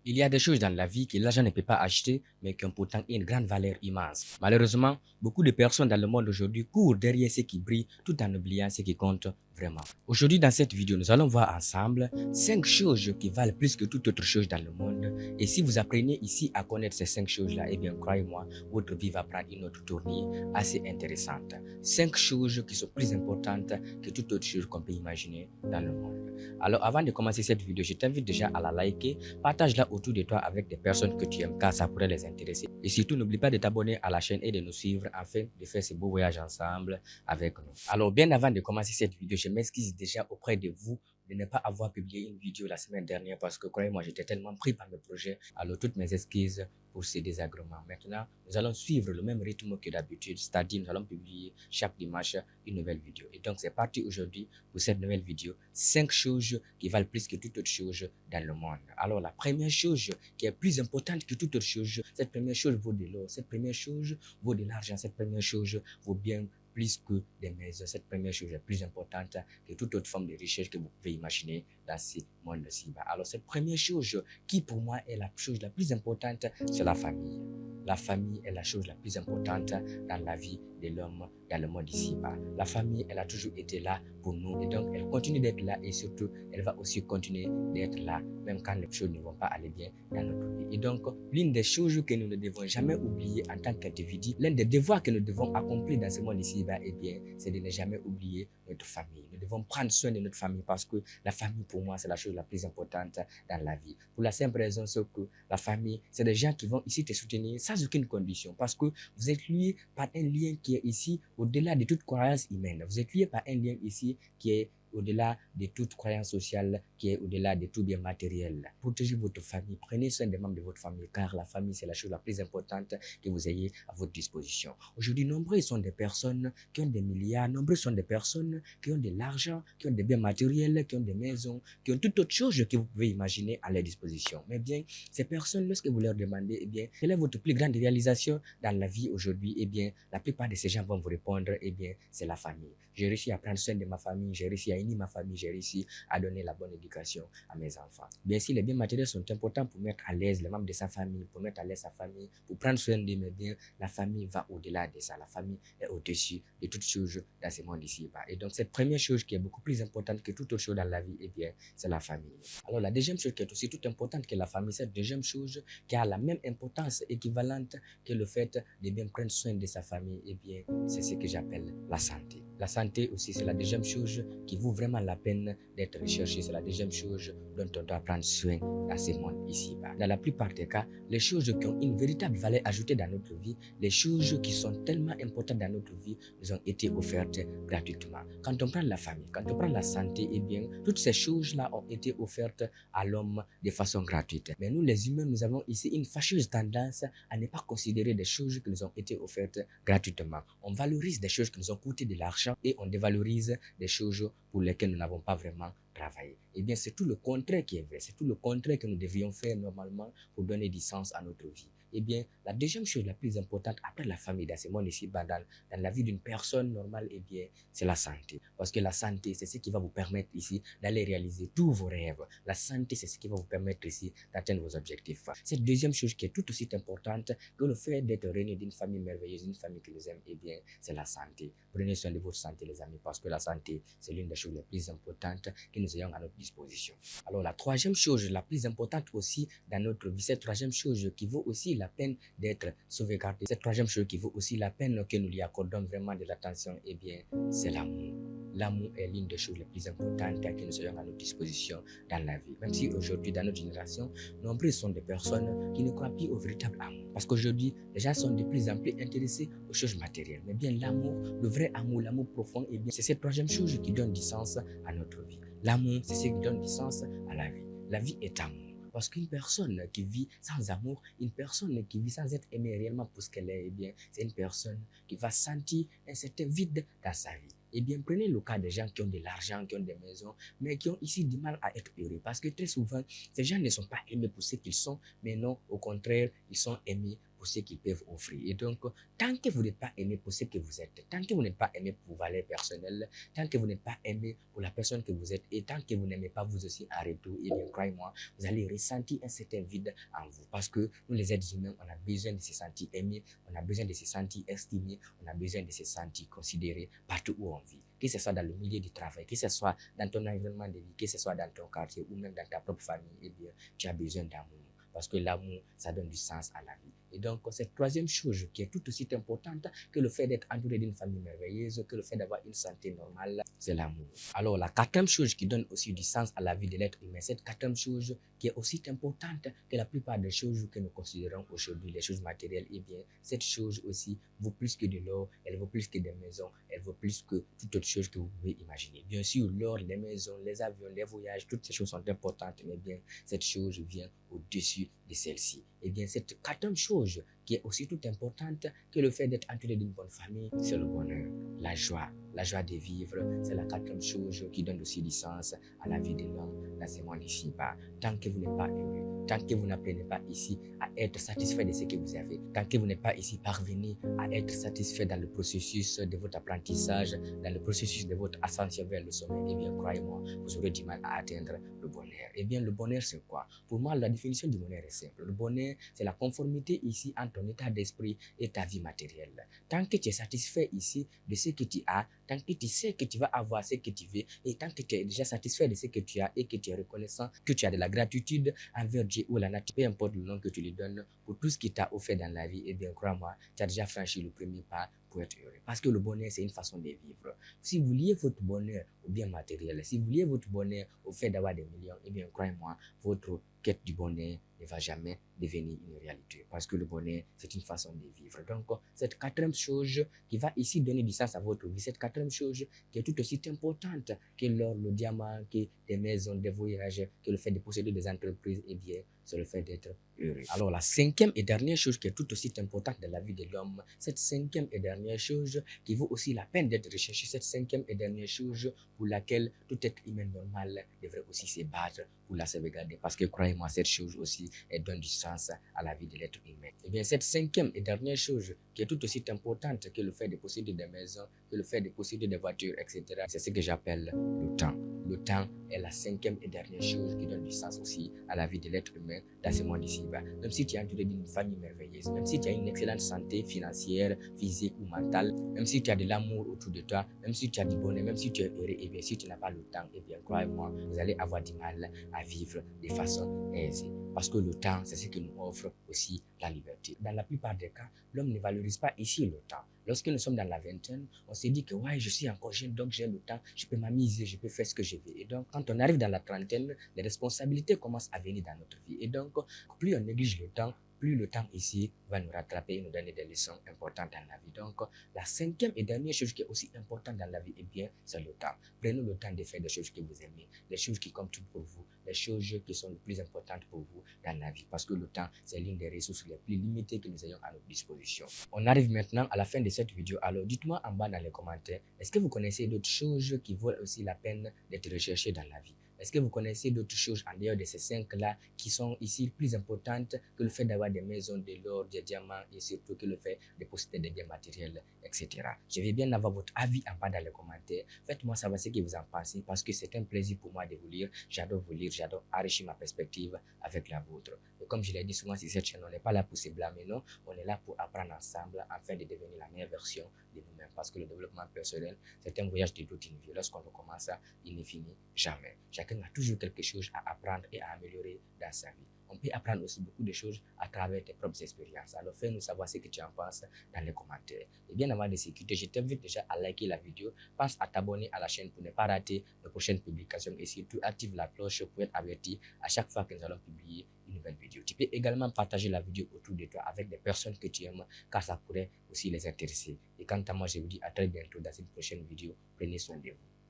Il y a des choses dans la vie que l'argent ne peut pas acheter, mais qui ont pourtant une grande valeur immense. Malheureusement, beaucoup de personnes dans le monde aujourd'hui courent derrière ce qui brille tout en oubliant ce qui compte vraiment. Aujourd'hui, dans cette vidéo, nous allons voir ensemble 5 choses qui valent plus que toute autre chose dans le monde. Et si vous apprenez ici à connaître ces 5 choses-là, eh bien, croyez-moi, votre vie va prendre une autre tournure assez intéressante. 5 choses qui sont plus importantes que toute autre chose qu'on peut imaginer dans le monde. Alors, avant de commencer cette vidéo, je t'invite déjà à la liker, partage-la autour de toi avec des personnes que tu aimes car ça pourrait les intéresser. Et surtout, n'oublie pas de t'abonner à la chaîne et de nous suivre afin de faire ce beau voyage ensemble avec nous. Alors, bien avant de commencer cette vidéo, je m'excuse déjà auprès de vous de ne pas avoir publié une vidéo la semaine dernière parce que, croyez-moi, j'étais tellement pris par mes projets. Alors, toutes mes excuses pour ces désagréments. Maintenant, nous allons suivre le même rythme que d'habitude, c'est-à-dire nous allons publier chaque dimanche une nouvelle vidéo. Et donc, c'est parti aujourd'hui pour cette nouvelle vidéo. 5 choses qui valent plus que toute autre chose dans le monde. Alors, la première chose qui est plus importante que toute autre chose, cette première chose vaut de l'or, cette première chose vaut de l'argent, cette première chose vaut bien plus que des maisons. Cette première chose est plus importante que toute autre forme de richesse que vous pouvez imaginer dans ce monde-ci. Alors, cette première chose qui pour moi est la chose la plus importante, c'est la famille. La famille est la chose la plus importante dans la vie de l'homme dans le monde ici-bas. La famille, elle a toujours été là pour nous et donc elle continue d'être là et surtout, elle va aussi continuer d'être là même quand les choses ne vont pas aller bien dans notre vie. Et donc, l'une des choses que nous ne devons jamais oublier en tant qu'individu, l'un des devoirs que nous devons accomplir dans ce monde ici-bas, eh bien, c'est de ne jamais oublier notre famille. Nous devons prendre soin de notre famille parce que la famille, pour moi, c'est la chose la plus importante dans la vie. Pour la simple raison, c'est que la famille, c'est des gens qui vont ici te soutenir sans aucune condition parce que vous êtes liés par un lien qui est ici au-delà de toute croyance humaine. Vous êtes liés par un lien ici qui est au-delà de toute croyance sociale, qui est au-delà de tout bien matériel. Protégez votre famille, prenez soin des membres de votre famille, car la famille, c'est la chose la plus importante que vous ayez à votre disposition. Aujourd'hui, nombreux sont des personnes qui ont des milliards, nombreux sont des personnes qui ont de l'argent, qui ont des biens matériels, qui ont des maisons, qui ont toute autre chose que vous pouvez imaginer à leur disposition. Mais bien, ces personnes, lorsque vous leur demandez, eh bien, quelle est votre plus grande réalisation dans la vie aujourd'hui, eh bien, la plupart de ces gens vont vous répondre, eh bien, c'est la famille. J'ai réussi à prendre soin de ma famille, j'ai réussi à unir ma famille, j'ai réussi à donner la bonne éducation à mes enfants. Bien sûr, les biens matériels sont importants pour mettre à l'aise les membres de sa famille, pour mettre à l'aise sa famille, pour prendre soin de mes biens. La famille va au-delà de ça. La famille est au-dessus de toutes choses dans ce monde ici-bas. Et donc, cette première chose qui est beaucoup plus importante que toute autre chose dans la vie, eh bien, c'est la famille. Alors, la deuxième chose qui est aussi tout importante que la famille, cette deuxième chose qui a la même importance équivalente que le fait de bien prendre soin de sa famille, eh bien, c'est ce que j'appelle la santé. La santé aussi, c'est la deuxième chose qui vaut vraiment la peine d'être recherchée. C'est la deuxième chose dont on doit prendre soin dans ce monde ici-bas. Dans la plupart des cas, les choses qui ont une véritable valeur ajoutée dans notre vie, les choses qui sont tellement importantes dans notre vie, nous ont été offertes gratuitement. Quand on prend la famille, quand on prend la santé, eh bien, toutes ces choses-là ont été offertes à l'homme de façon gratuite. Mais nous, les humains, nous avons ici une fâcheuse tendance à ne pas considérer des choses qui nous ont été offertes gratuitement. On valorise des choses qui nous ont coûté de l'argent et on dévalorise des choses pour lesquelles nous n'avons pas vraiment travaillé. Eh bien, c'est tout le contraire qui est vrai. C'est tout le contraire que nous devrions faire normalement pour donner du sens à notre vie. Eh bien, la deuxième chose la plus importante après la famille dans ce monde ici, dans la vie d'une personne normale, eh bien, c'est la santé. Parce que la santé, c'est ce qui va vous permettre ici d'aller réaliser tous vos rêves. La santé, c'est ce qui va vous permettre ici d'atteindre vos objectifs. Cette deuxième chose qui est tout aussi importante que le fait d'être réuni d'une famille merveilleuse, d'une famille qui nous aime, eh bien, c'est la santé. Prenez soin de votre santé, les amis, parce que la santé, c'est l'une des choses les plus importantes que nous ayons à notre disposition. Alors, la troisième chose la plus importante aussi dans notre vie, cette troisième chose qui vaut aussi la peine d'être sauvegardée, cette troisième chose qui vaut aussi la peine que nous lui accordons vraiment de l'attention, eh bien, c'est l'amour. L'amour est l'une des choses les plus importantes que nous ayons à notre disposition dans la vie. Même si aujourd'hui, dans notre génération, nombreux sont des personnes qui ne croient plus au véritable amour. Parce qu'aujourd'hui, les gens sont de plus en plus intéressés aux choses matérielles. Mais bien l'amour, le vrai amour, l'amour profond, eh bien, c'est cette troisième chose qui donne du sens à notre vie. L'amour, c'est ce qui donne du sens à la vie. La vie est amour. Parce qu'une personne qui vit sans amour, une personne qui vit sans être aimée réellement pour ce qu'elle est, eh bien, c'est une personne qui va sentir un certain vide dans sa vie. Eh bien, prenez le cas des gens qui ont de l'argent, qui ont des maisons, mais qui ont ici du mal à être heureux. Parce que très souvent, ces gens ne sont pas aimés pour ce qu'ils sont, mais non, au contraire, ils sont aimés pour ce qu'ils peuvent offrir. Et donc, tant que vous n'êtes pas aimé pour ce que vous êtes, tant que vous n'êtes pas aimé pour vos valeurs personnelles, tant que vous n'êtes pas aimé pour la personne que vous êtes, et tant que vous n'aimez pas vous aussi en retour, et bien, croyez-moi, vous allez ressentir un certain vide en vous. Parce que nous, les êtres humains, on a besoin de se sentir aimés, on a besoin de se sentir estimés, on a besoin de se sentir considérés partout où on vit. Que ce soit dans le milieu du travail, que ce soit dans ton environnement de vie, que ce soit dans ton quartier ou même dans ta propre famille, eh bien, tu as besoin d'amour. Parce que l'amour, ça donne du sens à la vie. Et donc, cette troisième chose qui est tout aussi importante que le fait d'être entouré d'une famille merveilleuse, que le fait d'avoir une santé normale, c'est l'amour. Alors, la quatrième chose qui donne aussi du sens à la vie de l'être humain, cette quatrième chose qui est aussi importante que la plupart des choses que nous considérons aujourd'hui, les choses matérielles, eh bien, cette chose aussi vaut plus que de l'or, elle vaut plus que des maisons, elle vaut plus que toute autre chose que vous pouvez imaginer. Bien sûr, l'or, les maisons, les avions, les voyages, toutes ces choses sont importantes, mais bien, cette chose vient au-dessus de celle-ci. Et bien, cette quatrième chose qui est aussi tout importante que le fait d'être entouré d'une bonne famille, c'est le bonheur, la joie de vivre. C'est la quatrième chose qui donne aussi du sens à la vie de l'homme dans ce monde ici-bas. Tant que vous n'êtes pas heureux, tant que vous n'apprenez pas ici à être satisfait de ce que vous avez, tant que vous n'êtes pas ici parvenu à être satisfait dans le processus de votre apprentissage, dans le processus de votre ascension vers le sommet, eh bien, croyez-moi, vous aurez du mal à atteindre le bonheur. Eh bien, le bonheur, c'est quoi? Pour moi, la définition du bonheur est simple. Le bonheur, c'est la conformité ici entre ton état d'esprit et ta vie matérielle. Tant que tu es satisfait ici de ce que tu as, tant que tu sais que tu vas avoir ce que tu veux, et tant que tu es déjà satisfait de ce que tu as et que tu es reconnaissant, que tu as de la gratitude envers Dieu ou la nature, peu importe le nom que tu lui donnes, pour tout ce qu'il t'a offert dans la vie, eh bien, crois-moi, tu as déjà franchi le premier pas pour être heureux. Parce que le bonheur, c'est une façon de vivre. Si vous liez votre bonheur au bien matériel, si vous liez votre bonheur au fait d'avoir des millions, eh bien, croyez-moi, votre quête du bonheur ne va jamais devenir une réalité. Parce que le bonheur, c'est une façon de vivre. Donc, cette quatrième chose qui va ici donner du sens à votre vie, cette quatrième chose qui est tout aussi importante que l'or, le diamant, que des maisons, des voyages, que le fait de posséder des entreprises, eh bien, c'est le fait d'être heureux. Alors, la cinquième et dernière chose qui est tout aussi importante dans la vie de l'homme, cette cinquième et dernière chose qui vaut aussi la peine d'être recherchée, cette cinquième et dernière chose pour laquelle tout être humain normal devrait aussi se battre pour la sauvegarder. Parce que croyez-moi, cette chose aussi, elle donne du sens à la vie de l'être humain. Et bien, cette cinquième et dernière chose qui est tout aussi importante que le fait de posséder des maisons, que le fait de posséder des voitures, etc., c'est ce que j'appelle le temps. Le temps est la cinquième et dernière chose qui donne du sens aussi à la vie de l'être humain dans ce monde ici-bas. Même si tu es entouré d'une famille merveilleuse, même si tu as une excellente santé financière, physique ou mentale, même si tu as de l'amour autour de toi, même si tu as du bonheur, même si tu es heureux, et bien si tu n'as pas le temps, et bien croyez-moi, vous allez avoir du mal à vivre de façon aisée. Parce que le temps, c'est ce qui nous offre aussi la liberté. Dans la plupart des cas, l'homme ne valorise pas ici le temps. Lorsque nous sommes dans la vingtaine, on se dit que ouais, je suis encore jeune, donc j'ai le temps, je peux m'amuser, je peux faire ce que je veux. Et donc, quand on arrive dans la trentaine, les responsabilités commencent à venir dans notre vie. Et donc, plus on néglige le temps, plus le temps ici va nous rattraper et nous donner des leçons importantes dans la vie. Donc, la cinquième et dernière chose qui est aussi importante dans la vie, eh bien, c'est le temps. Prenez le temps de faire des choses que vous aimez, les choses qui comptent pour vous, les choses qui sont les plus importantes pour vous dans la vie. Parce que le temps, c'est l'une des ressources les plus limitées que nous ayons à notre disposition. On arrive maintenant à la fin de cette vidéo. Alors, dites-moi en bas dans les commentaires, est-ce que vous connaissez d'autres choses qui valent aussi la peine d'être recherchées dans la vie? Est-ce que vous connaissez d'autres choses en dehors de ces cinq-là qui sont ici plus importantes que le fait d'avoir des maisons, de l'or, des diamants et surtout que le fait de posséder des biens matériels, etc. Je vais bien avoir votre avis en bas dans les commentaires. Faites-moi savoir ce que vous en pensez parce que c'est un plaisir pour moi de vous lire. J'adore vous lire, j'adore enrichir ma perspective avec la vôtre. Et comme je l'ai dit souvent sur cette chaîne, on n'est pas là pour se blâmer, non. On est là pour apprendre ensemble afin de devenir la meilleure version de nous-mêmes. Parce que le développement personnel, c'est un voyage de toute une vie. Lorsqu'on recommence, il ne finit jamais. Chacun a toujours quelque chose à apprendre et à améliorer dans sa vie. On peut apprendre aussi beaucoup de choses à travers tes propres expériences. Alors fais-nous savoir ce que tu en penses dans les commentaires. Et bien avant de se quitter, je t'invite déjà à liker la vidéo. Pense à t'abonner à la chaîne pour ne pas rater nos prochaines publications et surtout active la cloche pour être averti à chaque fois que nous allons publier une nouvelle vidéo. Tu peux également partager la vidéo autour de toi avec des personnes que tu aimes car ça pourrait aussi les intéresser. Et quant à moi, je vous dis à très bientôt dans une prochaine vidéo. Prenez soin de vous.